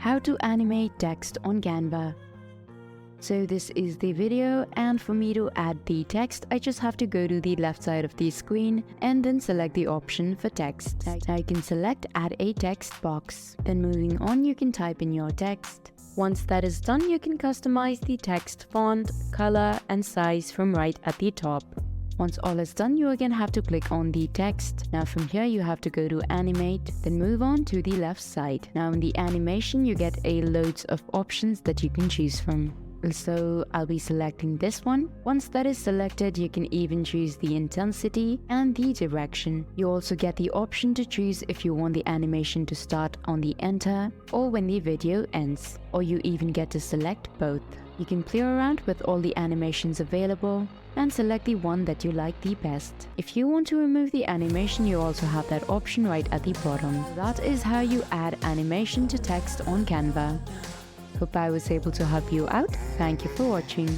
How to animate text on Canva. So this is the video, and for me to add the text, I just have to go to the left side of the screen and then select the option for text. Now you can select add a text box. Then moving on, you can type in your text. Once that is done, you can customize the text font, color and size from right at the top. Once all is done, you again have to click on the text. Now from here you have to go to Animate, then move on to the left side. Now in the animation you get a loads of options that you can choose from. So I'll be selecting this one. Once that is selected, you can even choose the intensity and the direction. You also get the option to choose if you want the animation to start on the enter or when the video ends, or you even get to select both. You can play around with all the animations available and select the one that you like the best. If you want to remove the animation, you also have that option right at the bottom. That is how you add animation to text on Canva. Hope I was able to help you out. Thank you for watching.